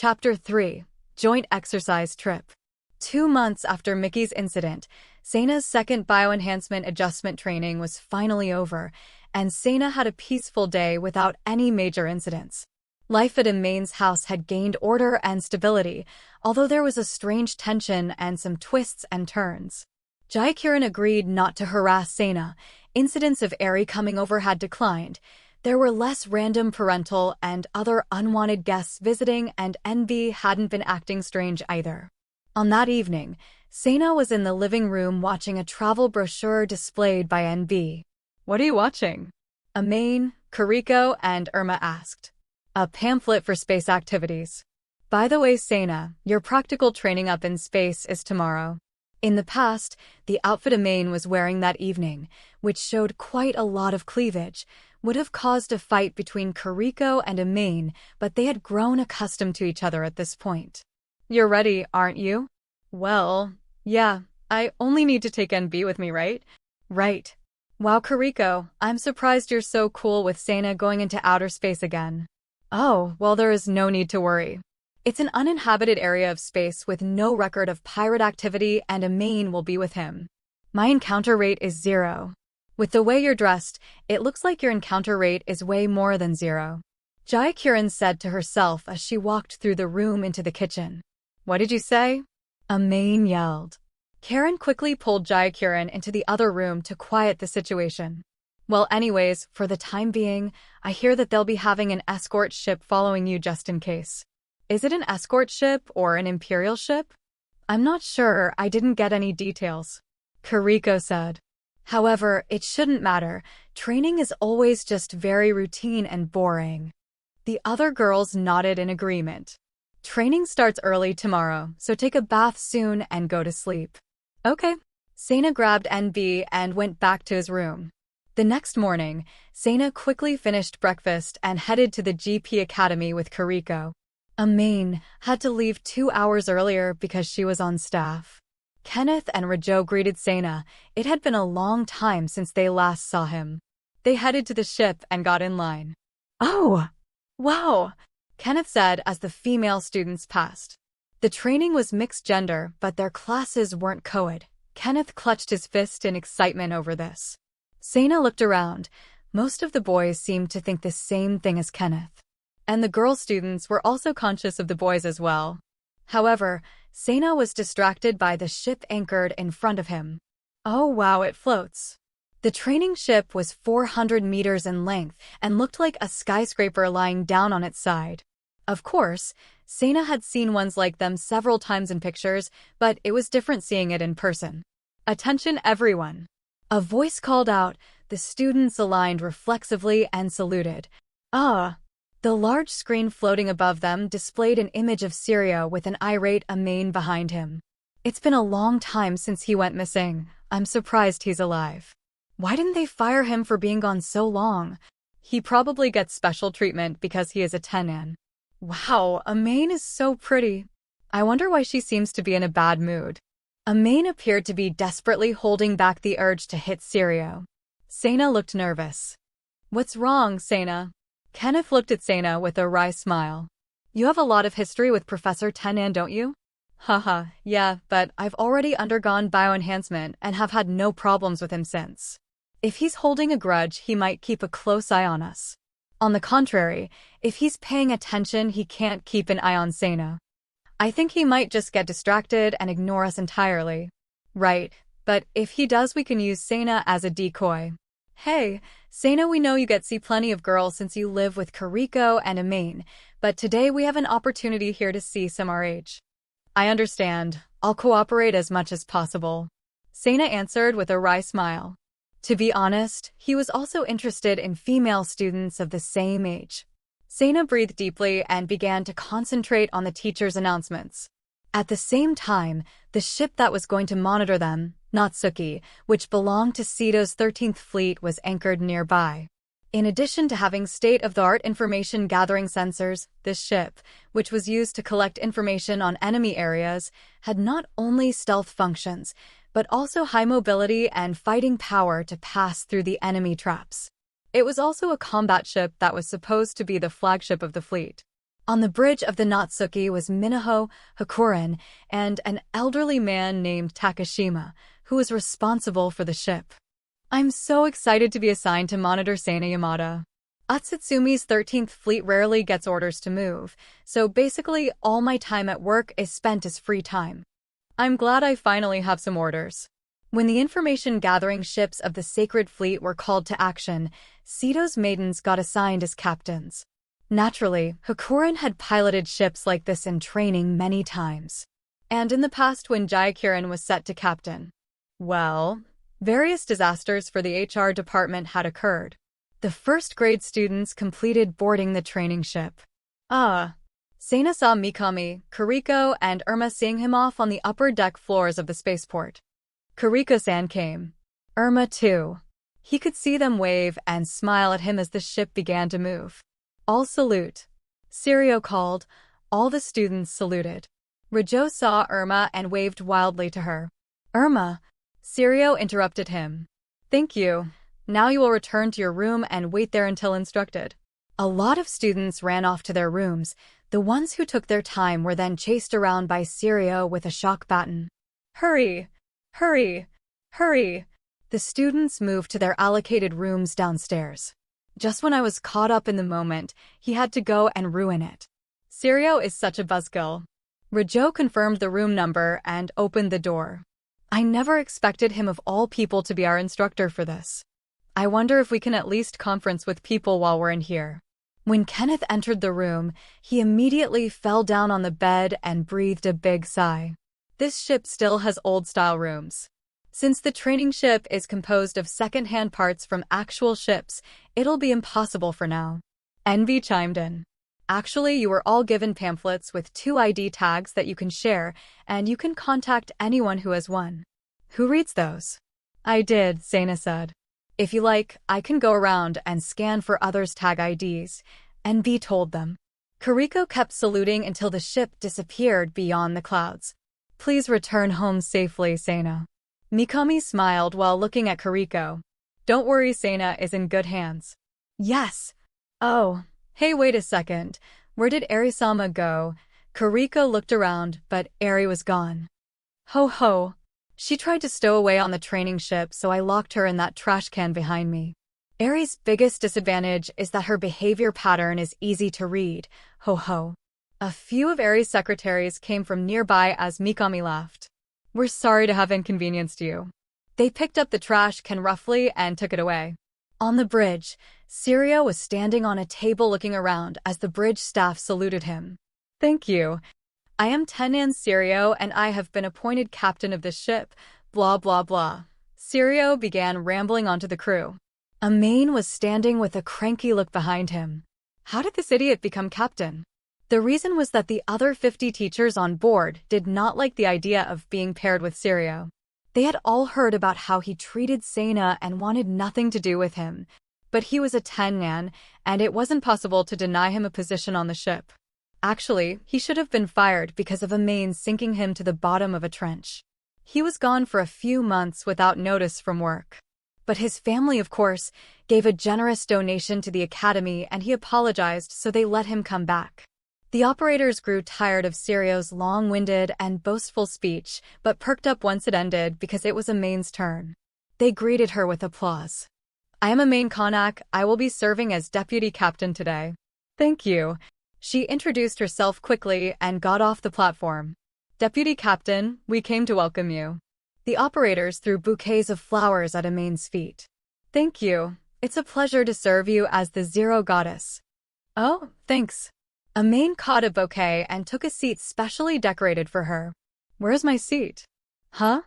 Chapter 3. Joint Exercise Trip. 2 months after Mickey's incident, Seina's second bioenhancement adjustment training was finally over, and Seina had a peaceful day without any major incidents. Life at Main's house had gained order and stability, although there was a strange tension and some twists and turns. Jae-kyurin agreed not to harass Seina. Incidents of Eri coming over had declined. There were less random parental and other unwanted guests visiting, and NB hadn't been acting strange either. On that evening, Seina was in the living room watching a travel brochure displayed by NB. "What are you watching?" Main, Kariko, and Irma asked. "A pamphlet for space activities. By the way, Seina, your practical training up in space is tomorrow." In the past, the outfit Main was wearing that evening, which showed quite a lot of cleavage, would have caused a fight between Kariko and Main, but they had grown accustomed to each other at this point. "You're ready, aren't you?" "Well, yeah, I only need to take NB with me, right?" "Right. Wow, Kariko, I'm surprised you're so cool with Seina going into outer space again." "Oh, well, there is no need to worry. It's an uninhabited area of space with no record of pirate activity, and Main will be with him. My encounter rate is 0. With the way you're dressed, it looks like your encounter rate is way more than 0. Jae-kyurin said to herself as she walked through the room into the kitchen. "What did you say?" Main yelled. Karen quickly pulled Jae-kyurin into the other room to quiet the situation. "Well, anyways, for the time being, I hear that they'll be having an escort ship following you just in case." "Is it an escort ship or an imperial ship?" "I'm not sure, I didn't get any details," Kariko said. "However, it shouldn't matter. Training is always just very routine and boring." The other girls nodded in agreement. "Training starts early tomorrow, so take a bath soon and go to sleep." "Okay." Seina grabbed NB and went back to his room. The next morning, Seina quickly finished breakfast and headed to the GP Academy with Kariko. Main had to leave 2 hours earlier because she was on staff. Kenneth and Rajo greeted Seina. It had been a long time since they last saw him. They headed to the ship and got in line. "Oh, wow," Kenneth said as the female students passed. The training was mixed gender, but their classes weren't co-ed. Kenneth clutched his fist in excitement over this. Seina looked around. Most of the boys seemed to think the same thing as Kenneth. And the girl students were also conscious of the boys as well. However, Seina was distracted by the ship anchored in front of him. "Oh wow, it floats." The training ship was 400 meters in length and looked like a skyscraper lying down on its side. Of course, Seina had seen ones like them several times in pictures, but it was different seeing it in person. "Attention everyone." A voice called out. The students aligned reflexively and saluted. "Ah." The large screen floating above them displayed an image of Syria with an irate Main behind him. "It's been a long time since he went missing. I'm surprised he's alive. Why didn't they fire him for being gone so long? He probably gets special treatment because he is a tenan. Wow, Main is so pretty. I wonder why she seems to be in a bad mood." Main appeared to be desperately holding back the urge to hit Syria. Seina looked nervous. "What's wrong, Seina?" Kenneth looked at Seina with a wry smile. "You have a lot of history with Professor Tenan, don't you?" "Haha, yeah, but I've already undergone bioenhancement and have had no problems with him since. If he's holding a grudge, he might keep a close eye on us. On the contrary, if he's paying attention, he can't keep an eye on Seina. I think he might just get distracted and ignore us entirely." "Right, but if he does, we can use Seina as a decoy." "Hey, Seina, we know you get see plenty of girls since you live with Kariko and Main, but today we have an opportunity here to see some our age." "I understand. I'll cooperate as much as possible," Seina answered with a wry smile. To be honest, he was also interested in female students of the same age. Seina breathed deeply and began to concentrate on the teacher's announcements. At the same time, the ship that was going to monitor them, Natsuki, which belonged to Seto's 13th Fleet, was anchored nearby. In addition to having state-of-the-art information-gathering sensors, this ship, which was used to collect information on enemy areas, had not only stealth functions, but also high mobility and fighting power to pass through the enemy traps. It was also a combat ship that was supposed to be the flagship of the fleet. On the bridge of the Natsuki was Minaho Hakuren and an elderly man named Takashima, who was responsible for the ship. I'm so excited to be assigned to monitor Sana Yamada. Utsutsumi's 13th Fleet rarely gets orders to move, so basically all my time at work is spent as free time. I'm glad I finally have some orders. When the information-gathering ships of the Sacred Fleet were called to action, Seto's maidens got assigned as captains. Naturally, Hakuren had piloted ships like this in training many times. And in the past when Jaikirin was set to captain. Well, various disasters for the HR department had occurred. The first-grade students completed boarding the training ship. Sana saw Mikami, Kuriko, and Irma seeing him off on the upper deck floors of the spaceport. Kuriko-san came. Irma, too. He could see them wave and smile at him as the ship began to move. All salute. Sirio called. All the students saluted. Rajo saw Irma and waved wildly to her. Irma. Sirio interrupted him. Thank you. Now you will return to your room and wait there until instructed. A lot of students ran off to their rooms. The ones who took their time were then chased around by Sirio with a shock baton. Hurry! Hurry! Hurry! The students moved to their allocated rooms downstairs. Just when I was caught up in the moment, he had to go and ruin it. Sirio is such a buzzkill. Rajo confirmed the room number and opened the door. I never expected him of all people to be our instructor for this. I wonder if we can at least conference with people while we're in here. When Kenneth entered the room, he immediately fell down on the bed and breathed a big sigh. This ship still has old-style rooms. Since the training ship is composed of second-hand parts from actual ships, it'll be impossible for now. Envy chimed in. Actually, you were all given pamphlets with 2 ID tags that you can share, and you can contact anyone who has one. Who reads those? I did, Sana said. If you like, I can go around and scan for others' tag IDs, Envy told them. Kuriko kept saluting until the ship disappeared beyond the clouds. Please return home safely, Sana. Mikami smiled while looking at Kuriko. Don't worry, Sana is in good hands. Yes. Oh, hey, wait a second. Where did Eri-sama go? Kuriko looked around, but Eri was gone. Ho ho. She tried to stow away on the training ship, so I locked her in that trash can behind me. Eri's biggest disadvantage is that her behavior pattern is easy to read. Ho ho. A few of Eri's secretaries came from nearby as Mikami laughed. We're sorry to have inconvenienced you. They picked up the trash can roughly and took it away. On the bridge, Sirio was standing on a table looking around as the bridge staff saluted him. Thank you. I am Tenan Sirio and I have been appointed captain of this ship, blah blah blah. Sirio began rambling onto the crew. Amain was standing with a cranky look behind him. How did this idiot become captain? The reason was that the other 50 teachers on board did not like the idea of being paired with Sirio. They had all heard about how he treated Sana and wanted nothing to do with him. But he was a Tennan, and it wasn't possible to deny him a position on the ship. Actually, he should have been fired because of Amain sinking him to the bottom of a trench. He was gone for a few months without notice from work. But his family, of course, gave a generous donation to the academy and he apologized, so they let him come back. The operators grew tired of Sirio's long-winded and boastful speech, but perked up once it ended because it was Amain's turn. They greeted her with applause. I am Amain Konak. I will be serving as deputy captain today. Thank you. She introduced herself quickly and got off the platform. Deputy captain, we came to welcome you. The operators threw bouquets of flowers at Amain's feet. Thank you. It's a pleasure to serve you as the Zero Goddess. Oh, thanks. Amain caught a bouquet and took a seat specially decorated for her. Where's my seat? Huh?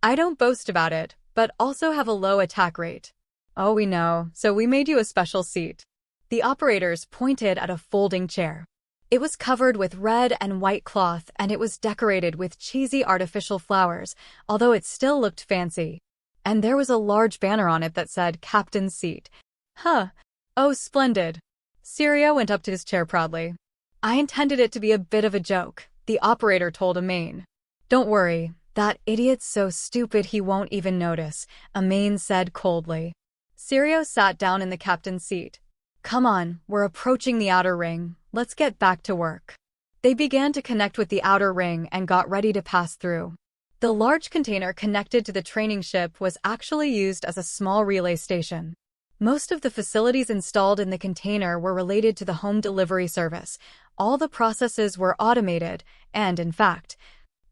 I don't boast about it, but also have a low attack rate. Oh, we know, so we made you a special seat. The operators pointed at a folding chair. It was covered with red and white cloth and it was decorated with cheesy artificial flowers, although it still looked fancy. And there was a large banner on it that said Captain's Seat. Huh. Oh, splendid. Sirio went up to his chair proudly. I intended it to be a bit of a joke, the operator told Amain. Don't worry, that idiot's so stupid he won't even notice, Amain said coldly. Sirio sat down in the captain's seat. Come on, we're approaching the outer ring. Let's get back to work. They began to connect with the outer ring and got ready to pass through. The large container connected to the training ship was actually used as a small relay station. Most of the facilities installed in the container were related to the home delivery service. All the processes were automated, and in fact,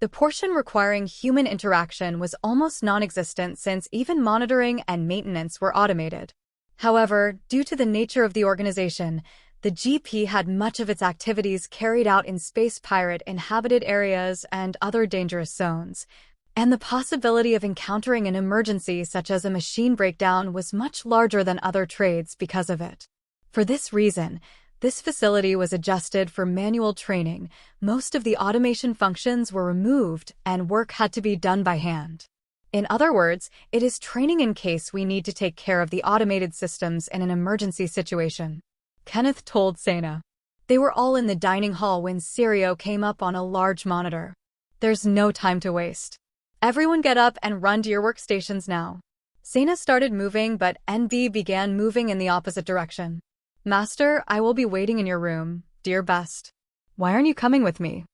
the portion requiring human interaction was almost non-existent since even monitoring and maintenance were automated. However, due to the nature of the organization, the GP had much of its activities carried out in space pirate inhabited areas and other dangerous zones, and the possibility of encountering an emergency such as a machine breakdown was much larger than other trades because of it. For this reason, this facility was adjusted for manual training. Most of the automation functions were removed and work had to be done by hand. In other words, it is training in case we need to take care of the automated systems in an emergency situation. Kenneth told Sana. They were all in the dining hall when Sirio came up on a large monitor. There's no time to waste. Everyone get up and run to your workstations now. Sana started moving, but NB began moving in the opposite direction. Master, I will be waiting in your room, dear best. Why aren't you coming with me?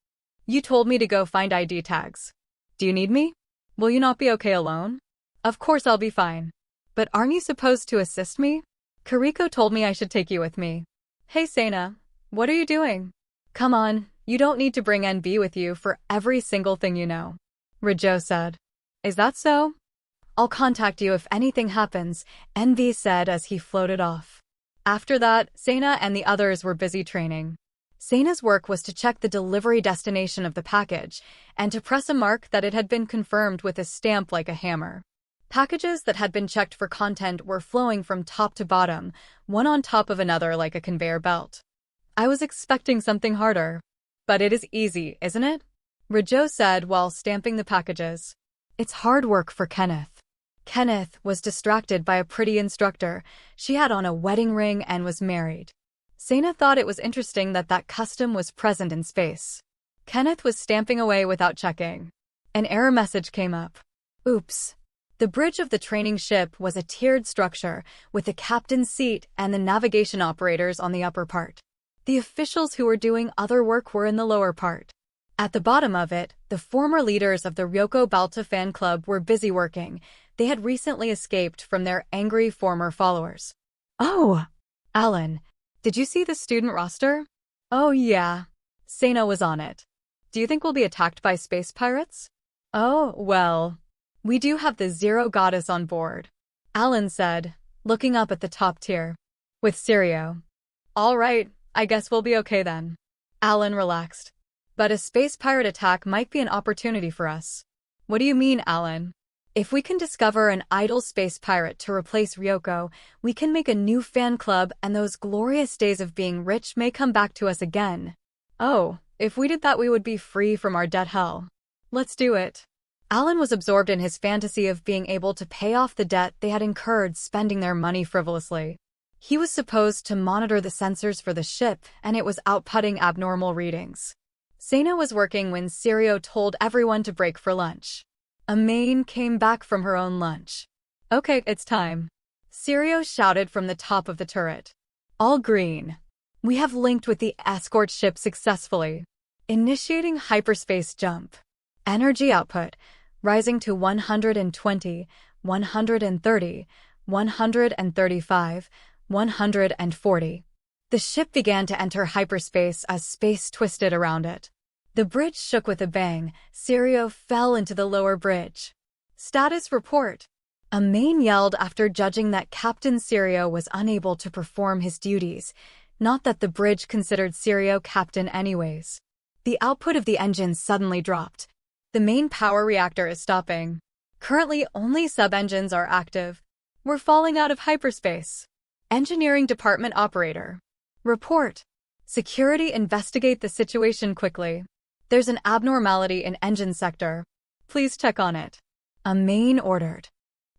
You told me to go find ID tags. Do you need me? Will you not be okay alone? Of course I'll be fine. But aren't you supposed to assist me? Kariko told me I should take you with me. Hey Sana, what are you doing? Come on, you don't need to bring NB with you for every single thing you know. Rijo said. Is that so? I'll contact you if anything happens, NB said as he floated off. After that, Sana and the others were busy training. Sana's work was to check the delivery destination of the package and to press a mark that it had been confirmed with a stamp like a hammer. Packages that had been checked for content were flowing from top to bottom, one on top of another like a conveyor belt. I was expecting something harder. But it is easy, isn't it? Rijo said while stamping the packages. It's hard work for Kenneth. Kenneth was distracted by a pretty instructor. She had on a wedding ring and was married. Sana thought it was interesting that that custom was present in space. Kenneth was stamping away without checking. An error message came up. Oops. The bridge of the training ship was a tiered structure with the captain's seat and the navigation operators on the upper part. The officials who were doing other work were in the lower part. At the bottom of it, the former leaders of the Ryoko Balta fan club were busy working. They had recently escaped from their angry former followers. Oh! Alan, did you see the student roster? Oh yeah. Sana was on it. Do you think we'll be attacked by space pirates? Oh, well. We do have the Zero Goddess on board, Alan said, looking up at the top tier. With Sirio. All right, I guess we'll be okay then. Alan relaxed. But a space pirate attack might be an opportunity for us. What do you mean, Alan? If we can discover an idle space pirate to replace Ryoko, we can make a new fan club and those glorious days of being rich may come back to us again. Oh, if we did that we would be free from our debt hell. Let's do it. Alan was absorbed in his fantasy of being able to pay off the debt they had incurred spending their money frivolously. He was supposed to monitor the sensors for the ship, and it was outputting abnormal readings. Sana was working when Sirio told everyone to break for lunch. Amain came back from her own lunch. Okay, it's time. Sirio shouted from the top of the turret. All green. We have linked with the escort ship successfully. Initiating hyperspace jump. Energy output, rising to 120, 130, 135, 140. The ship began to enter hyperspace as space twisted around it. The bridge shook with a bang. Sirio fell into the lower bridge. Status report. Amain yelled after judging that Captain Sirio was unable to perform his duties, not that the bridge considered Sirio captain anyways. The output of the engine suddenly dropped. The main power reactor is stopping. Currently, only sub-engines are active. We're falling out of hyperspace. Engineering Department Operator. Report. Security investigate the situation quickly. There's an abnormality in engine sector. Please check on it. Amain ordered.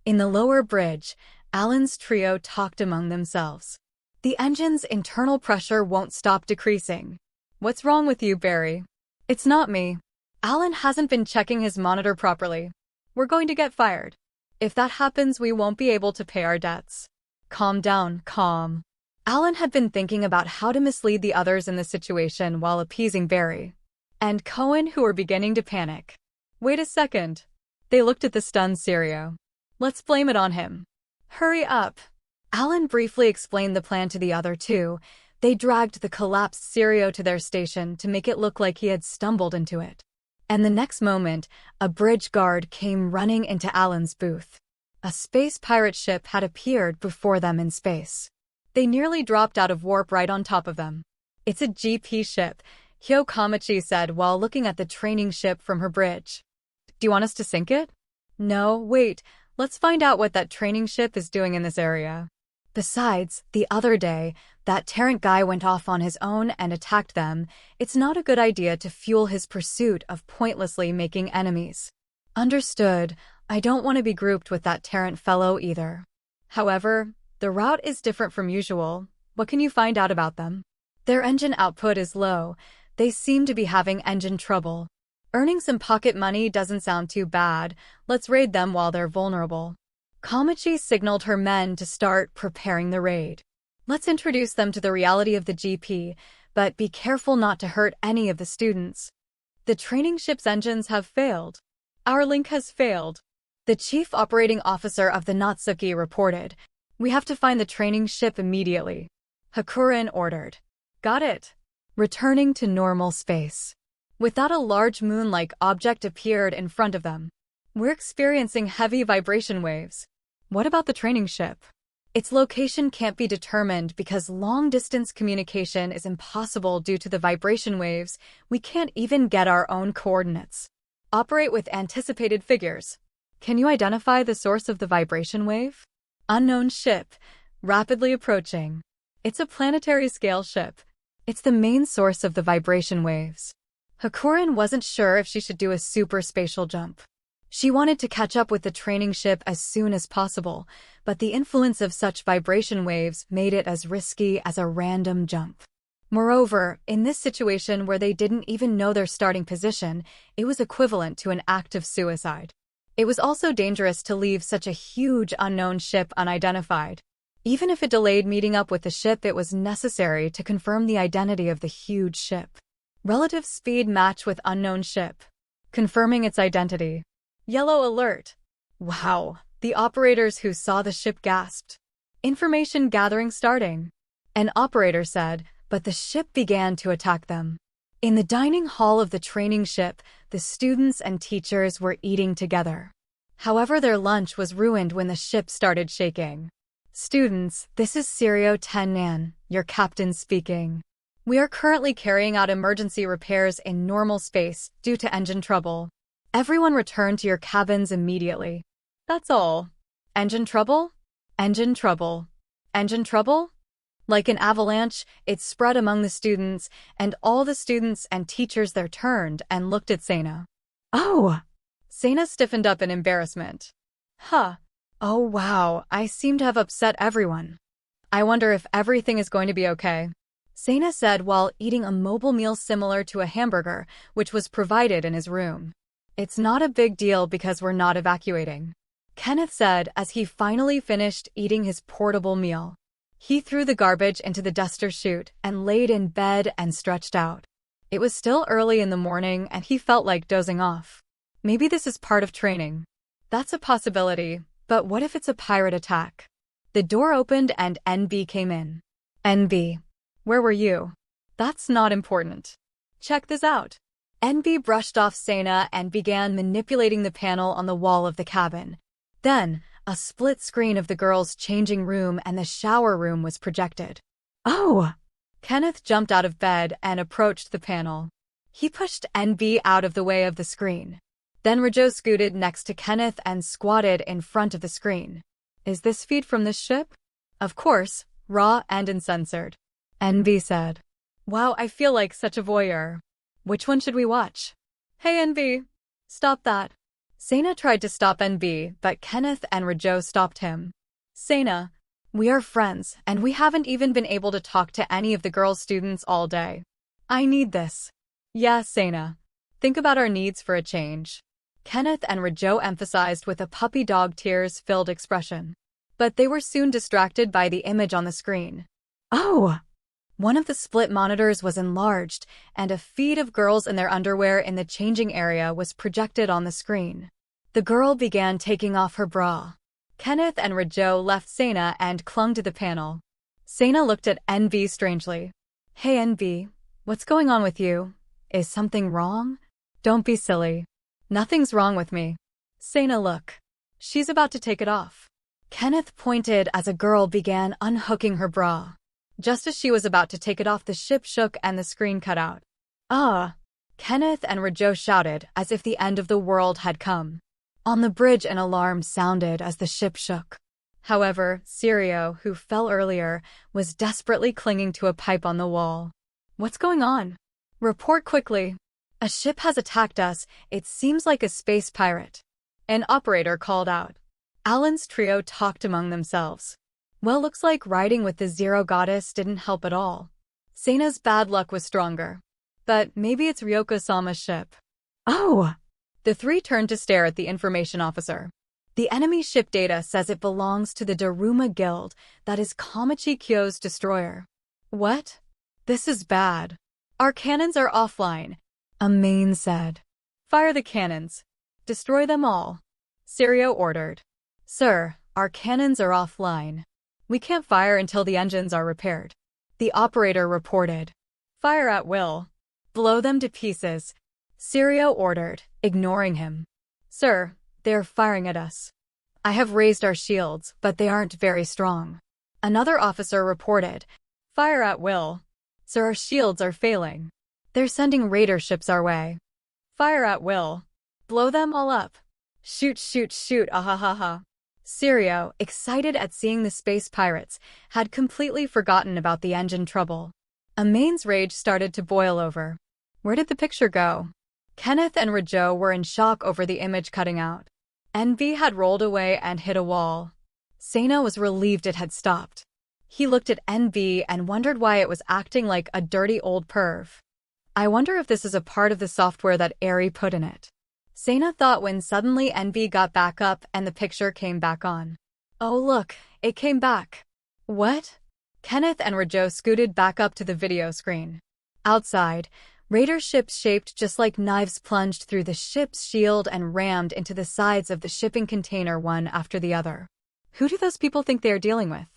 In the lower bridge, Alan's trio talked among themselves. The engine's internal pressure won't stop decreasing. What's wrong with you, Barry? It's not me. Alan hasn't been checking his monitor properly. We're going to get fired. If that happens, we won't be able to pay our debts. Calm down, calm. Alan had been thinking about how to mislead the others in the situation while appeasing Barry and Cohen, who were beginning to panic. Wait a second. They looked at the stunned Sirio. Let's blame it on him. Hurry up. Alan briefly explained the plan to the other two. They dragged the collapsed Sirio to their station to make it look like he had stumbled into it. And the next moment, a bridge guard came running into Alan's booth. A space pirate ship had appeared before them in space. They nearly dropped out of warp right on top of them. It's a GP ship, Hyo Kamachi said while looking at the training ship from her bridge. Do you want us to sink it? No, wait, let's find out what that training ship is doing in this area. Besides, the other day, that Tarrant guy went off on his own and attacked them. It's not a good idea to fuel his pursuit of pointlessly making enemies. Understood. I don't want to be grouped with that Tarrant fellow either. However, the route is different from usual. What can you find out about them? Their engine output is low. They seem to be having engine trouble. Earning some pocket money doesn't sound too bad. Let's raid them while they're vulnerable. Kamachi signaled her men to start preparing the raid. Let's introduce them to the reality of the GP, but be careful not to hurt any of the students. The training ship's engines have failed. Our link has failed. The chief operating officer of the Natsuki reported. We have to find the training ship immediately. Hakurin ordered. Got it. Returning to normal space. With that, a large moon-like object appeared in front of them. We're experiencing heavy vibration waves. What about the training ship? Its location can't be determined because long-distance communication is impossible due to the vibration waves. We can't even get our own coordinates. Operate with anticipated figures. Can you identify the source of the vibration wave? Unknown ship. Rapidly approaching. It's a planetary-scale ship. It's the main source of the vibration waves. Hakurin wasn't sure if she should do a super spatial jump. She wanted to catch up with the training ship as soon as possible, but the influence of such vibration waves made it as risky as a random jump. Moreover, in this situation where they didn't even know their starting position, it was equivalent to an act of suicide. It was also dangerous to leave such a huge unknown ship unidentified. Even if it delayed meeting up with the ship, it was necessary to confirm the identity of the huge ship. Relative speed match with unknown ship. Confirming its identity. Yellow alert. Wow, the operators who saw the ship gasped. Information gathering starting. An operator said, but the ship began to attack them. In the dining hall of the training ship, the students and teachers were eating together. However, their lunch was ruined when the ship started shaking. Students, this is Sirio Tennan, your captain speaking. We are currently carrying out emergency repairs in normal space due to engine trouble. Everyone return to your cabins immediately. That's all. Engine trouble? Engine trouble. Engine trouble? Like an avalanche, it spread among the students, and all the students and teachers there turned and looked at Sena. Oh! Sena stiffened up in embarrassment. Huh. Oh wow, I seem to have upset everyone. I wonder if everything is going to be okay. Sena said while eating a mobile meal similar to a hamburger, which was provided in his room. It's not a big deal because we're not evacuating, Kenneth said as he finally finished eating his portable meal. He threw the garbage into the duster chute and laid in bed and stretched out. It was still early in the morning and he felt like dozing off. Maybe this is part of training. That's a possibility, but what if it's a pirate attack? The door opened and NB came in. NB. Where were you? That's not important. Check this out. NB brushed off Sena and began manipulating the panel on the wall of the cabin. Then, a split screen of the girls' changing room and the shower room was projected. Oh! Kenneth jumped out of bed and approached the panel. He pushed NB out of the way of the screen. Then Rajo scooted next to Kenneth and squatted in front of the screen. Is this feed from this ship? Of course, raw and uncensored. NB said. Wow, I feel like such a voyeur. Which one should we watch? Hey NB, stop that. Sena tried to stop NB, but Kenneth and Rajo stopped him. Sena, we are friends, and we haven't even been able to talk to any of the girls' students all day. I need this. Yeah, Sena. Think about our needs for a change. Kenneth and Rajo emphasized with a puppy dog tears-filled expression. But they were soon distracted by the image on the screen. Oh! One of the split monitors was enlarged, and a feed of girls in their underwear in the changing area was projected on the screen. The girl began taking off her bra. Kenneth and Rajo left Sena and clung to the panel. Sena looked at NB strangely. Hey NB, what's going on with you? Is something wrong? Don't be silly. Nothing's wrong with me. Sena, look. She's about to take it off. Kenneth pointed as a girl began unhooking her bra. Just as she was about to take it off, the ship shook and the screen cut out. Ah! Kenneth and Rajo shouted as if the end of the world had come. On the bridge, an alarm sounded as the ship shook. However, Sirio, who fell earlier, was desperately clinging to a pipe on the wall. What's going on? Report quickly. A ship has attacked us. It seems like a space pirate. An operator called out. Alan's trio talked among themselves. Well, looks like riding with the Zero Goddess didn't help at all. Sena's bad luck was stronger. But maybe it's Ryoko-sama's ship. Oh! The three turned to stare at the information officer. The enemy ship data says it belongs to the Daruma Guild, that is Kamachi Kyo's destroyer. What? This is bad. Our cannons are offline, Amain said. Fire the cannons. Destroy them all. Sirio ordered. Sir, our cannons are offline. We can't fire until the engines are repaired. The operator reported. Fire at will. Blow them to pieces. Sirio ordered, ignoring him. Sir, they're firing at us. I have raised our shields, but they aren't very strong. Another officer reported. Fire at will. Sir, our shields are failing. They're sending raider ships our way. Fire at will. Blow them all up. Shoot, shoot, shoot, ahahaha. Sirio, excited at seeing the space pirates, had completely forgotten about the engine trouble. Amain's rage started to boil over. Where did the picture go? Kenneth and Rajo were in shock over the image cutting out. NB had rolled away and hit a wall. Sena was relieved it had stopped. He looked at NB and wondered why it was acting like a dirty old perv. I wonder if this is a part of the software that Eri put in it. Sena thought when suddenly NB got back up and the picture came back on. Oh look, it came back. What? Kenneth and Rajo scooted back up to the video screen. Outside, raider ships shaped just like knives plunged through the ship's shield and rammed into the sides of the shipping container one after the other. Who do those people think they are dealing with?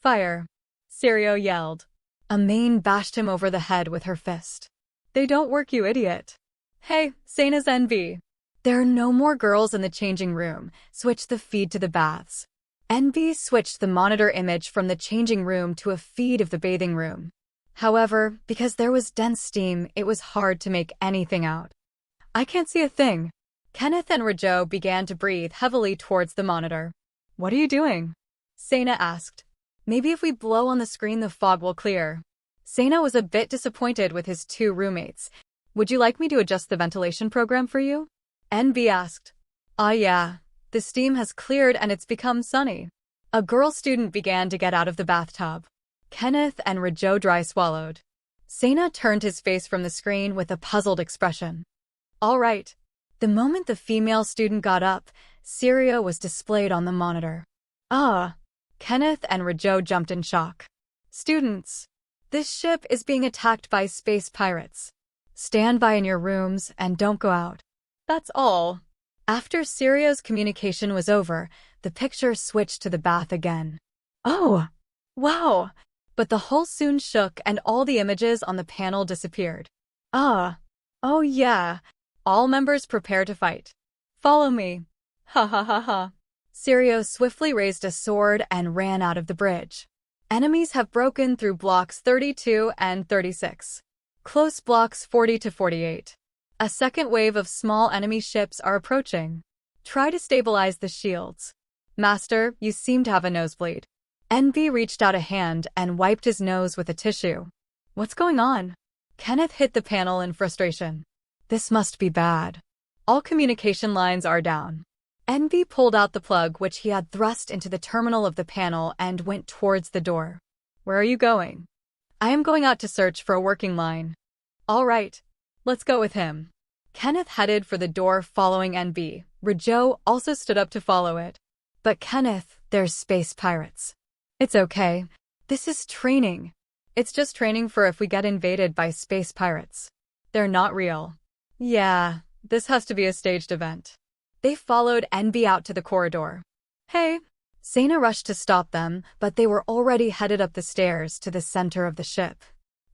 Fire! Sirio yelled. Amain bashed him over the head with her fist. They don't work, you idiot. Hey, Sena's NB. There are no more girls in the changing room. Switch the feed to the baths. NB switched the monitor image from the changing room to a feed of the bathing room. However, because there was dense steam, it was hard to make anything out. I can't see a thing. Kenneth and Rajo began to breathe heavily towards the monitor. What are you doing? Sena asked. Maybe if we blow on the screen the fog will clear. Sena was a bit disappointed with his two roommates. Would you like me to adjust the ventilation program for you? NB asked. Yeah. The steam has cleared and it's become sunny. A girl student began to get out of the bathtub. Kenneth and Rajo dry swallowed. Sena turned his face from the screen with a puzzled expression. All right. The moment the female student got up, Sirio was displayed on the monitor. Kenneth and Rajo jumped in shock. Students, this ship is being attacked by space pirates. Stand by in your rooms and don't go out. That's all. After Sirio's communication was over, the picture switched to the bath again. Oh, wow. But the hull soon shook and all the images on the panel disappeared. Oh yeah. All members prepare to fight. Follow me. Ha ha ha ha. Sirio swiftly raised a sword and ran out of the bridge. Enemies have broken through blocks 32 and 36. Close blocks 40 to 48. A second wave of small enemy ships are approaching. Try to stabilize the shields. Master, you seem to have a nosebleed. NB reached out a hand and wiped his nose with a tissue. What's going on? Kenneth hit the panel in frustration. This must be bad. All communication lines are down. NB pulled out the plug which he had thrust into the terminal of the panel and went towards the door. Where are you going? I am going out to search for a working line. All right. Let's go with him. Kenneth headed for the door following NB. Rajo also stood up to follow it. But Kenneth, there's space pirates. It's okay. This is training. It's just training for if we get invaded by space pirates. They're not real. Yeah, this has to be a staged event. They followed NB out to the corridor. Hey. Sena rushed to stop them, but they were already headed up the stairs to the center of the ship.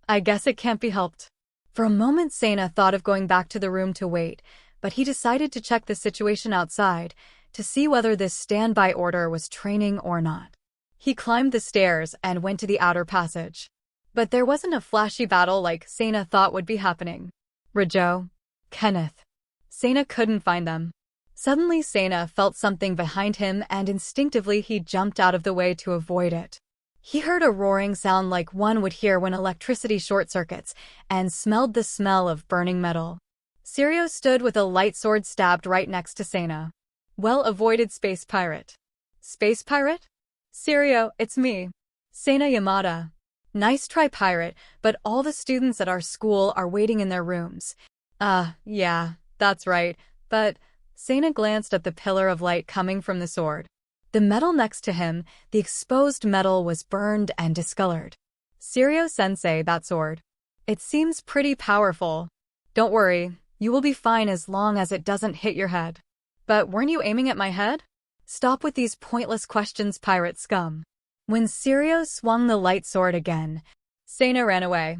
I guess it can't be helped. For a moment Sena thought of going back to the room to wait, but he decided to check the situation outside to see whether this standby order was training or not. He climbed the stairs and went to the outer passage. But there wasn't a flashy battle like Sena thought would be happening. Rajo, Kenneth. Sena couldn't find them. Suddenly Sena felt something behind him and instinctively he jumped out of the way to avoid it. He heard a roaring sound like one would hear when electricity short-circuits and smelled the smell of burning metal. Sirio stood with a light sword stabbed right next to Sena. Well-avoided space pirate. Space pirate? Sirio, it's me. Sena Yamada. Nice try, pirate, but all the students at our school are waiting in their rooms. Yeah, that's right, but... Sena glanced at the pillar of light coming from the sword. The metal next to him, the exposed metal was burned and discolored. Sirio-sensei, that sword. It seems pretty powerful. Don't worry, you will be fine as long as it doesn't hit your head. But weren't you aiming at my head? Stop with these pointless questions, pirate scum. When Sirio swung the light sword again, Sena ran away.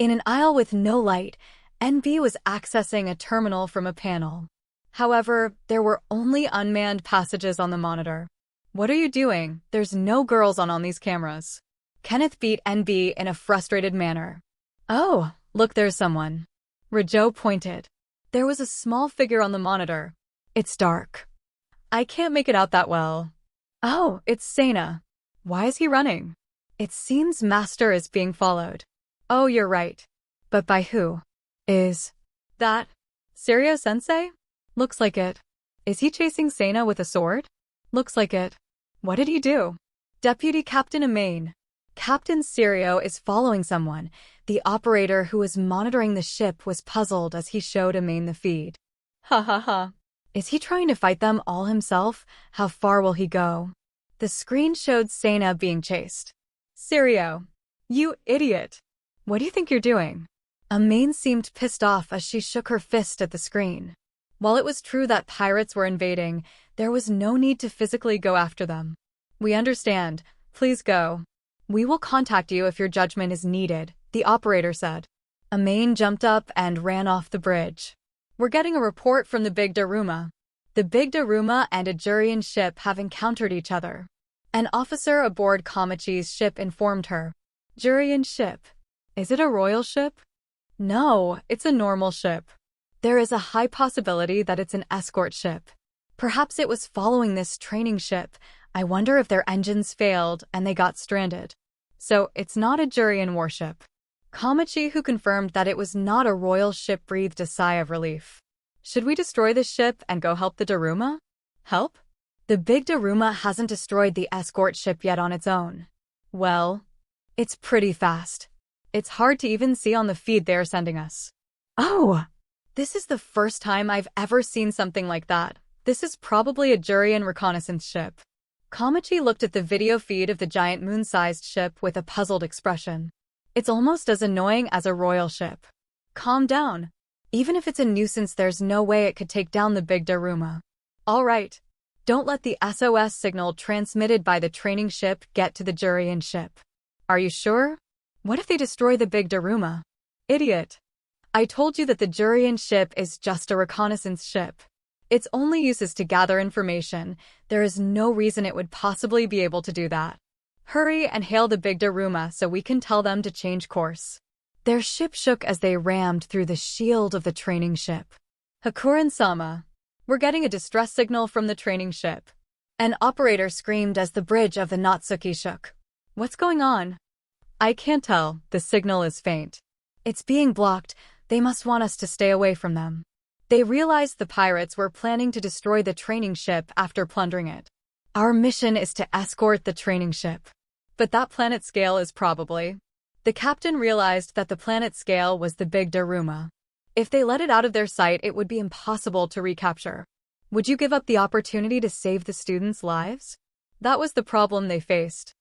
In an aisle with no light, NB was accessing a terminal from a panel. However, there were only unmanned passages on the monitor. What are you doing? There's no girls on these cameras. Kenneth beat NB in a frustrated manner. Oh, look, there's someone. Rajo pointed. There was a small figure on the monitor. It's dark. I can't make it out that well. Oh, it's Sena. Why is he running? It seems Master is being followed. Oh, you're right. But by who? Is that Sirio-sensei? Looks like it. Is he chasing Sena with a sword? Looks like it. What did he do? Deputy Captain Amain. Captain Sirio is following someone. The operator who was monitoring the ship was puzzled as he showed Amain the feed. Ha ha ha. Is he trying to fight them all himself? How far will he go? The screen showed Sena being chased. Sirio. You idiot. What do you think you're doing? Amain seemed pissed off as she shook her fist at the screen. While it was true that pirates were invading, there was no need to physically go after them. We understand. Please go. We will contact you if your judgment is needed, the operator said. Amain jumped up and ran off the bridge. We're getting a report from the Big Daruma. The Big Daruma and a Jurian ship have encountered each other. An officer aboard Kamachi's ship informed her. Jurian ship. Is it a royal ship? No, it's a normal ship. There is a high possibility that it's an escort ship. Perhaps it was following this training ship. I wonder if their engines failed and they got stranded. So, it's not a Jurian warship. Kamachi, who confirmed that it was not a royal ship, breathed a sigh of relief. Should we destroy this ship and go help the Daruma? Help? The Big Daruma hasn't destroyed the escort ship yet on its own. Well, it's pretty fast. It's hard to even see on the feed they're sending us. Oh! This is the first time I've ever seen something like that. This is probably a Jurian reconnaissance ship. Kamachi looked at the video feed of the giant moon-sized ship with a puzzled expression. It's almost as annoying as a royal ship. Calm down. Even if it's a nuisance, there's no way it could take down the Big Daruma. All right. Don't let the SOS signal transmitted by the training ship get to the Jurian ship. Are you sure? What if they destroy the Big Daruma? Idiot. I told you that the Jurian ship is just a reconnaissance ship. Its only use is to gather information. There is no reason it would possibly be able to do that. Hurry and hail the Big Daruma so we can tell them to change course. Their ship shook as they rammed through the shield of the training ship. Hakuran-sama. We're getting a distress signal from the training ship. An operator screamed as the bridge of the Natsuki shook. What's going on? I can't tell. The signal is faint. It's being blocked. They must want us to stay away from them. They realized the pirates were planning to destroy the training ship after plundering it. Our mission is to escort the training ship. But that planet scale is probably... The captain realized that the planet scale was the Big Daruma. If they let it out of their sight, it would be impossible to recapture. Would you give up the opportunity to save the students' lives? That was the problem they faced.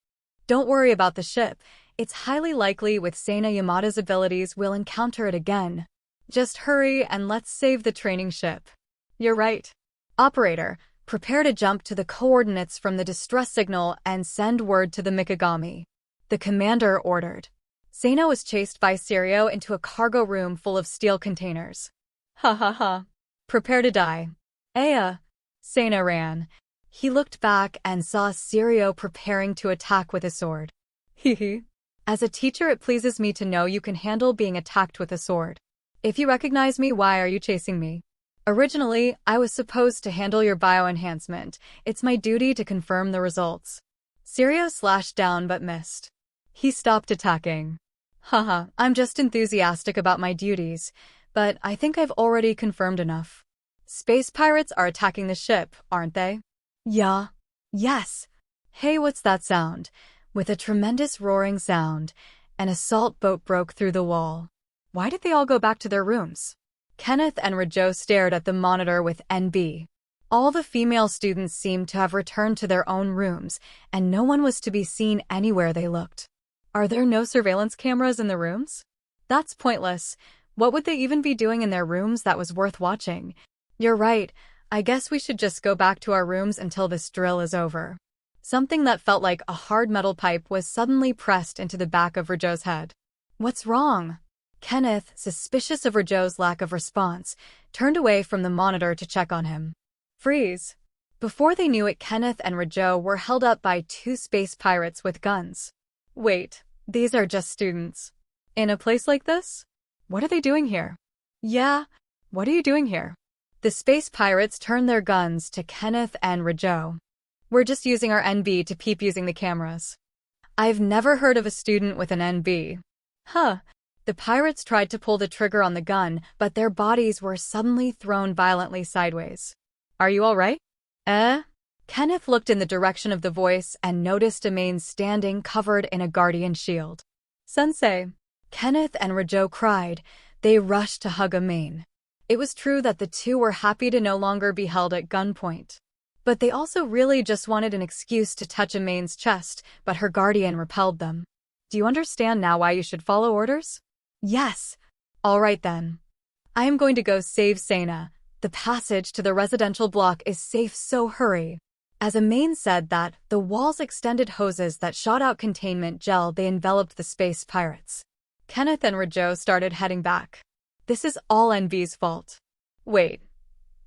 Don't worry about the ship. It's highly likely with Sana Yamada's abilities we'll encounter it again. Just hurry and let's save the training ship. You're right. Operator, prepare to jump to the coordinates from the distress signal and send word to the Mikagami. The commander ordered. Sana was chased by Sirio into a cargo room full of steel containers. Ha ha ha. Prepare to die. Aya. Sana ran. He looked back and saw Sirio preparing to attack with a sword. Hee. As a teacher, it pleases me to know you can handle being attacked with a sword. If you recognize me, why are you chasing me? Originally, I was supposed to handle your bioenhancement. It's my duty to confirm the results. Sirio slashed down but missed. He stopped attacking. Haha, I'm just enthusiastic about my duties, but I think I've already confirmed enough. Space pirates are attacking the ship, aren't they? Yeah. Yes. Hey, what's that sound? With a tremendous roaring sound, an assault boat broke through the wall. Why did they all go back to their rooms? Kenneth and Rajo stared at the monitor with NB. All the female students seemed to have returned to their own rooms, and no one was to be seen anywhere they looked. Are there no surveillance cameras in the rooms? That's pointless. What would they even be doing in their rooms that was worth watching? You're right. I guess we should just go back to our rooms until this drill is over. Something that felt like a hard metal pipe was suddenly pressed into the back of Rajo's head. What's wrong? Kenneth, suspicious of Rajo's lack of response, turned away from the monitor to check on him. Freeze. Before they knew it, Kenneth and Rajo were held up by two space pirates with guns. Wait, these are just students. In a place like this? What are they doing here? Yeah, what are you doing here? The space pirates turned their guns to Kenneth and Rajo. We're just using our NB to peep using the cameras. I've never heard of a student with an NB. Huh. The pirates tried to pull the trigger on the gun, but their bodies were suddenly thrown violently sideways. Are you all right? Kenneth looked in the direction of the voice and noticed a main standing covered in a guardian shield. Sensei. Kenneth and Rajo cried. They rushed to hug Amain. It was true that the two were happy to no longer be held at gunpoint. But they also really just wanted an excuse to touch Amain's chest, but her guardian repelled them. Do you understand now why you should follow orders? Yes. All right then. I am going to go save Sana. The passage to the residential block is safe, so hurry. As Amain said that, the walls extended hoses that shot out containment gel. They enveloped the space pirates. Kenneth and Rajo started heading back. This is all NB's fault. Wait.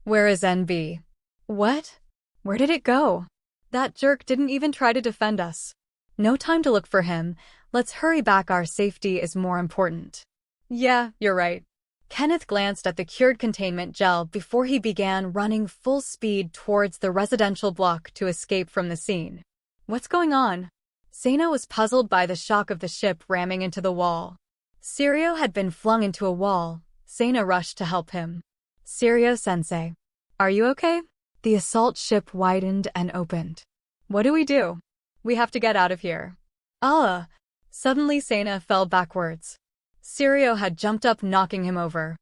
Where is NB? What? Where did it go? That jerk didn't even try to defend us. No time to look for him. Let's hurry back. Our safety is more important. Yeah, you're right. Kenneth glanced at the cured containment gel before he began running full speed towards the residential block to escape from the scene. What's going on? Sana was puzzled by the shock of the ship ramming into the wall. Sirio had been flung into a wall. Sana rushed to help him. Sirio-sensei. Are you okay? The assault ship widened and opened. What do we do? We have to get out of here. Suddenly Sana fell backwards. Sirio had jumped up, knocking him over.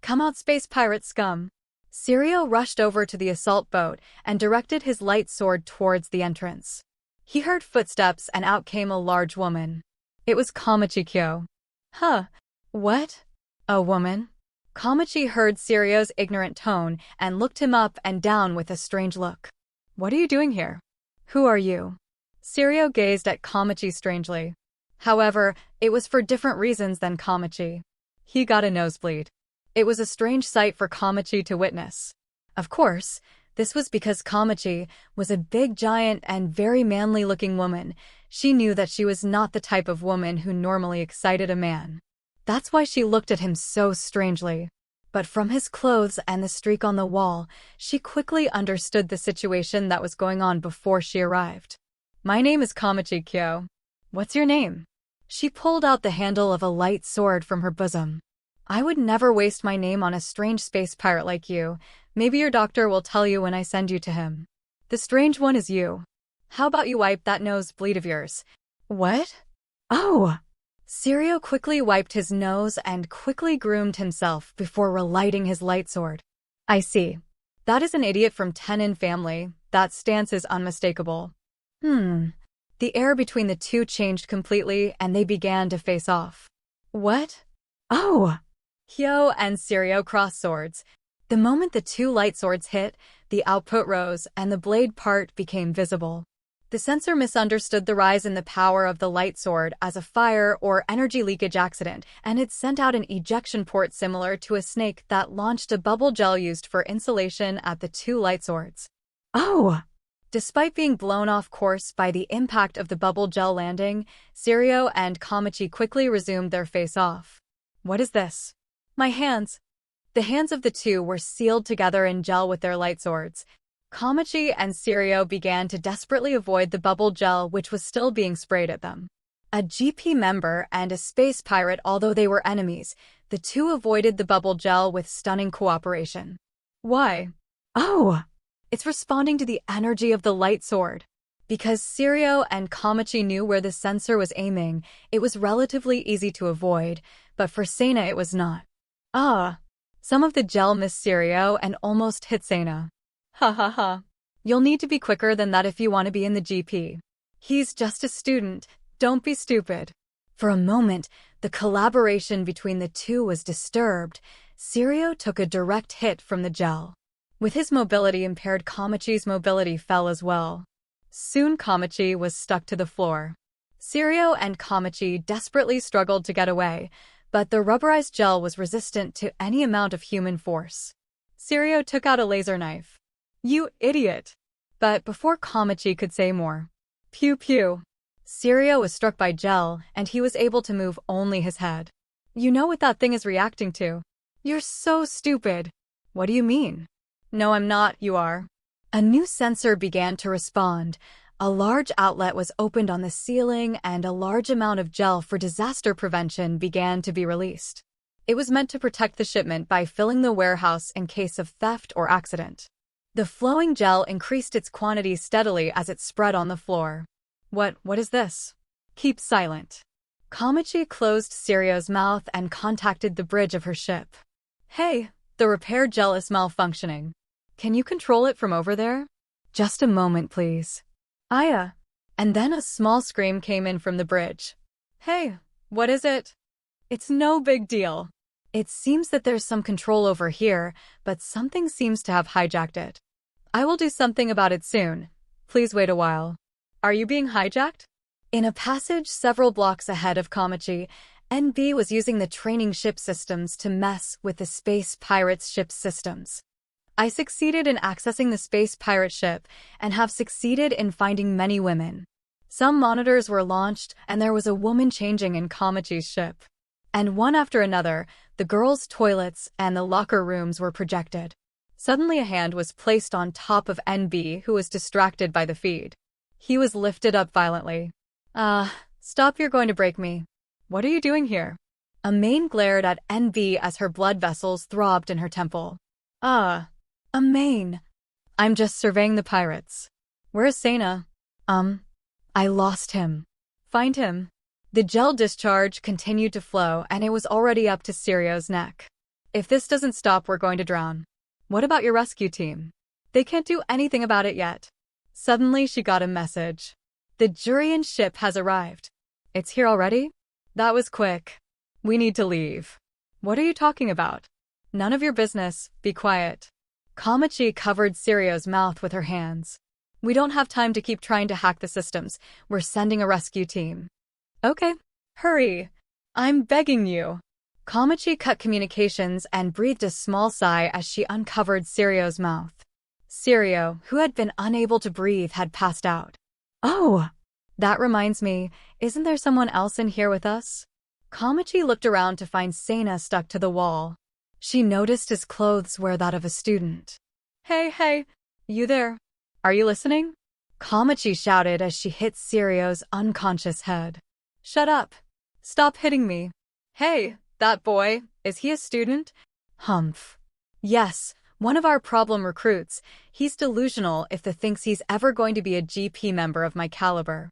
Come out, space pirate scum. Sirio rushed over to the assault boat and directed his light sword towards the entrance. He heard footsteps and out came a large woman. It was Kamachi-kyo. Huh. What? A woman? Kamachi heard Sirio's ignorant tone and looked him up and down with a strange look. What are you doing here? Who are you? Sirio gazed at Kamachi strangely. However, it was for different reasons than Kamachi. He got a nosebleed. It was a strange sight for Kamachi to witness. Of course, this was because Kamachi was a big, giant, and very manly-looking woman. She knew that she was not the type of woman who normally excited a man. That's why she looked at him so strangely. But from his clothes and the streak on the wall, she quickly understood the situation that was going on before she arrived. My name is Kamachi-kyo. What's your name? She pulled out the handle of a light sword from her bosom. I would never waste my name on a strange space pirate like you. Maybe your doctor will tell you when I send you to him. The strange one is you. How about you wipe that nosebleed of yours? What? Oh! Sirio quickly wiped his nose and quickly groomed himself before relighting his light sword. I see. That is an idiot from Tenin family. That stance is unmistakable. The air between the two changed completely and they began to face off. What? Oh! Hyo and Serio crossed swords. The moment the two light swords hit, the output rose and the blade part became visible. The sensor misunderstood the rise in the power of the light sword as a fire or energy leakage accident, and it sent out an ejection port similar to a snake that launched a bubble gel used for insulation at the two light swords. Oh! Despite being blown off course by the impact of the bubble gel landing, Serio and Kamachi quickly resumed their face-off. What is this? My hands. The hands of the two were sealed together in gel with their light swords. Kamachi and Serio began to desperately avoid the bubble gel which was still being sprayed at them. A GP member and a space pirate, although they were enemies, the two avoided the bubble gel with stunning cooperation. Why? Oh! It's responding to the energy of the light sword. Because Serio and Kamachi knew where the sensor was aiming, it was relatively easy to avoid, but for Sana it was not. Some of the gel missed Serio and almost hit Sana. Ha ha ha. You'll need to be quicker than that if you want to be in the GP. He's just a student, don't be stupid. For a moment, the collaboration between the two was disturbed. Serio took a direct hit from the gel. With his mobility impaired, Kamachi's mobility fell as well. Soon Kamachi was stuck to the floor. Serio and Kamachi desperately struggled to get away, but the rubberized gel was resistant to any amount of human force. Serio took out a laser knife. You idiot! But before Kamachi could say more, pew pew. Serio was struck by gel, and he was able to move only his head. You know what that thing is reacting to? You're so stupid. What do you mean? No, I'm not, you are. A new sensor began to respond. A large outlet was opened on the ceiling, and a large amount of gel for disaster prevention began to be released. It was meant to protect the shipment by filling the warehouse in case of theft or accident. The flowing gel increased its quantity steadily as it spread on the floor. What is this? Keep silent. Kamachi closed Serio's mouth and contacted the bridge of her ship. Hey, the repair gel is malfunctioning. Can you control it from over there? Just a moment, please. Aya. And then a small scream came in from the bridge. Hey, what is it? It's no big deal. It seems that there's some control over here, but something seems to have hijacked it. I will do something about it soon. Please wait a while. Are you being hijacked? In a passage several blocks ahead of Kamachi, NB was using the training ship systems to mess with the space pirate's ship's systems. I succeeded in accessing the space pirate ship and have succeeded in finding many women. Some monitors were launched and there was a woman changing in Kamachi's ship. And one after another, the girls' toilets and the locker rooms were projected. Suddenly a hand was placed on top of NB, who was distracted by the feed. He was lifted up violently. Stop, you're going to break me. What are you doing here? A main glared at NB as her blood vessels throbbed in her temple. A main. I'm just surveying the pirates. Where's Sana? I lost him. Find him. The gel discharge continued to flow and it was already up to Serio's neck. If this doesn't stop, we're going to drown. What about your rescue team? They can't do anything about it yet. Suddenly she got a message. The Jurian ship has arrived. It's here already? That was quick. We need to leave. What are you talking about? None of your business, be quiet. Kamachi covered Serio's mouth with her hands. We don't have time to keep trying to hack the systems. We're sending a rescue team. Okay. Hurry. I'm begging you. Kamachi cut communications and breathed a small sigh as she uncovered Serio's mouth. Serio, who had been unable to breathe, had passed out. Oh! That reminds me, isn't there someone else in here with us? Kamachi looked around to find Sana stuck to the wall. She noticed his clothes were that of a student. Hey, you there? Are you listening? Kamachi shouted as she hit Serio's unconscious head. Shut up. Stop hitting me. Hey, that boy, is he a student? Humph. Yes, one of our problem recruits. He's delusional if he thinks he's ever going to be a GP member of my caliber.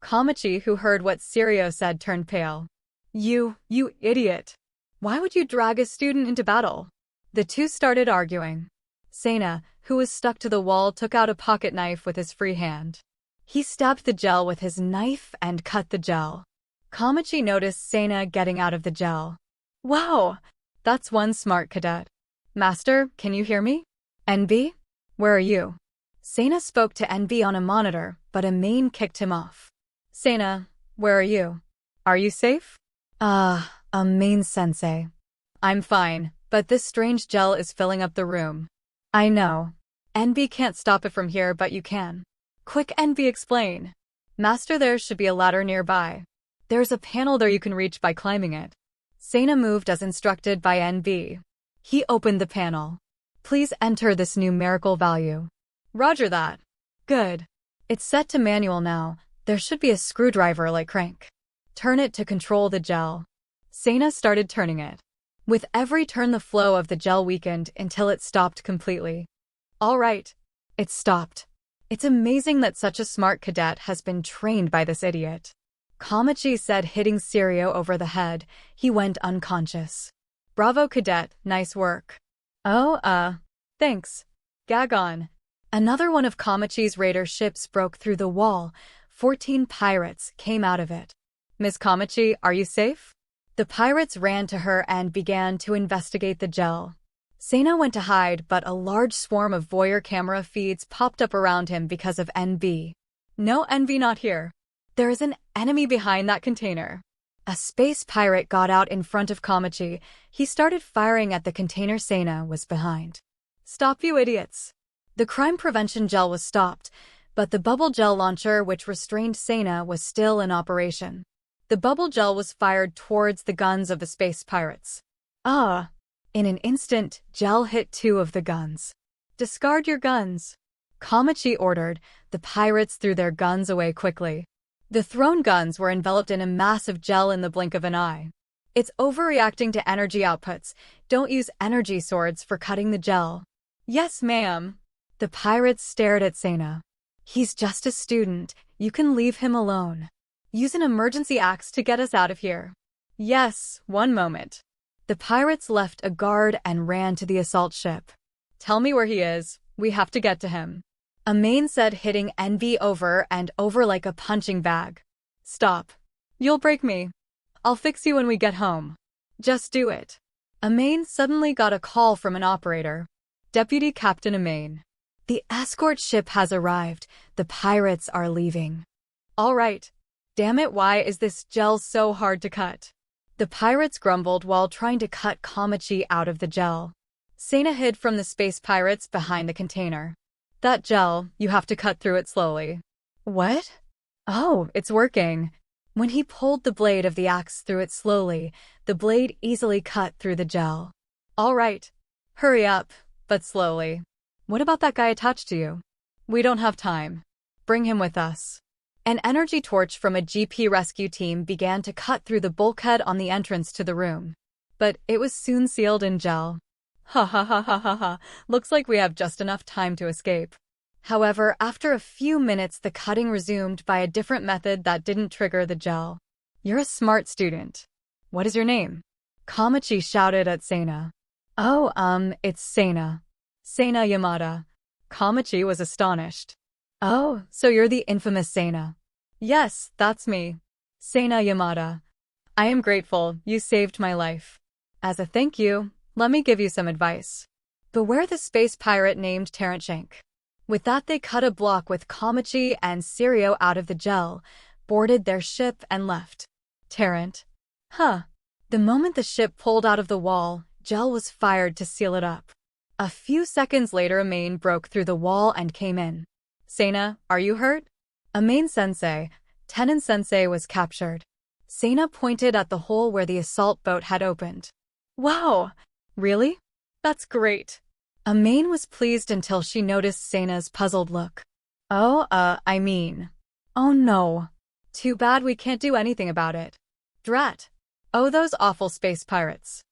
Kamachi, who heard what Serio said, turned pale. You idiot. Why would you drag a student into battle? The two started arguing. Sana, who was stuck to the wall, took out a pocket knife with his free hand. He stabbed the gel with his knife and cut the gel. Kamachi noticed Sana getting out of the gel. Wow! That's one smart cadet. Master, can you hear me? NB? Where are you? Sana spoke to NB on a monitor, but Amain kicked him off. Sana, where are you? Are you safe? Amain-sensei. I'm fine, but this strange gel is filling up the room. I know. NB can't stop it from here, but you can. Quick, NB, explain. Master, there should be a ladder nearby. There's a panel there you can reach by climbing it. Sana moved as instructed by NB. He opened the panel. Please enter this numerical value. Roger that. Good. It's set to manual now. There should be a screwdriver like crank. Turn it to control the gel. Sana started turning it. With every turn the flow of the gel weakened until it stopped completely. All right. It stopped. It's amazing that such a smart cadet has been trained by this idiot. Kamachi said, hitting Sirio over the head. He went unconscious. Bravo, cadet. Nice work. Oh, thanks. Gagon. Another one of Kamachi's raider ships broke through the wall. 14 pirates came out of it. Miss Kamachi, are you safe? The pirates ran to her and began to investigate the gel. Sana went to hide, but a large swarm of voyeur camera feeds popped up around him because of NB. No, NB, not here. There is an enemy behind that container. A space pirate got out in front of Kamachi. He started firing at the container Sana was behind. Stop, you idiots. The crime prevention gel was stopped, but the bubble gel launcher which restrained Sana was still in operation. The bubble gel was fired towards the guns of the space pirates. In an instant, gel hit 2 of the guns. Discard your guns. Kamachi ordered. The pirates threw their guns away quickly. The thrown guns were enveloped in a mass of gel in the blink of an eye. It's overreacting to energy outputs. Don't use energy swords for cutting the gel. Yes, ma'am. The pirates stared at Sana. He's just a student. You can leave him alone. Use an emergency axe to get us out of here. Yes, one moment. The pirates left a guard and ran to the assault ship. Tell me where he is. We have to get to him. Amain said, hitting NB over and over like a punching bag. Stop. You'll break me. I'll fix you when we get home. Just do it. Amain suddenly got a call from an operator. Deputy Captain Amain. The escort ship has arrived. The pirates are leaving. All right. Damn it, why is this gel so hard to cut? The pirates grumbled while trying to cut Kamachi out of the gel. Sana hid from the space pirates behind the container. That gel, you have to cut through it slowly. What? Oh, it's working. When he pulled the blade of the axe through it slowly, the blade easily cut through the gel. All right. Hurry up, but slowly. What about that guy attached to you? We don't have time. Bring him with us. An energy torch from a GP rescue team began to cut through the bulkhead on the entrance to the room. But it was soon sealed in gel. Ha ha ha ha ha ha. Looks like we have just enough time to escape. However, after a few minutes, the cutting resumed by a different method that didn't trigger the gel. You're a smart student. What is your name? Kamachi shouted at Sana. Oh, it's Sana. Sana Yamada. Kamachi was astonished. Oh, so you're the infamous Sana. Yes, that's me. Sana Yamada. I am grateful, you saved my life. As a thank you, let me give you some advice. Beware the space pirate named Terenshank. With that, they cut a block with Kamachi and Sirio out of the gel, boarded their ship and left. Terent. Huh. The moment the ship pulled out of the wall, gel was fired to seal it up. A few seconds later, Amain broke through the wall and came in. Sana, are you hurt? Amain-sensei, Tenon-sensei was captured. Sana pointed at the hole where the assault boat had opened. Wow! Really? That's great. Amain was pleased until she noticed Sana's puzzled look. Oh, oh no. Too bad we can't do anything about it. Drat. Oh, those awful space pirates.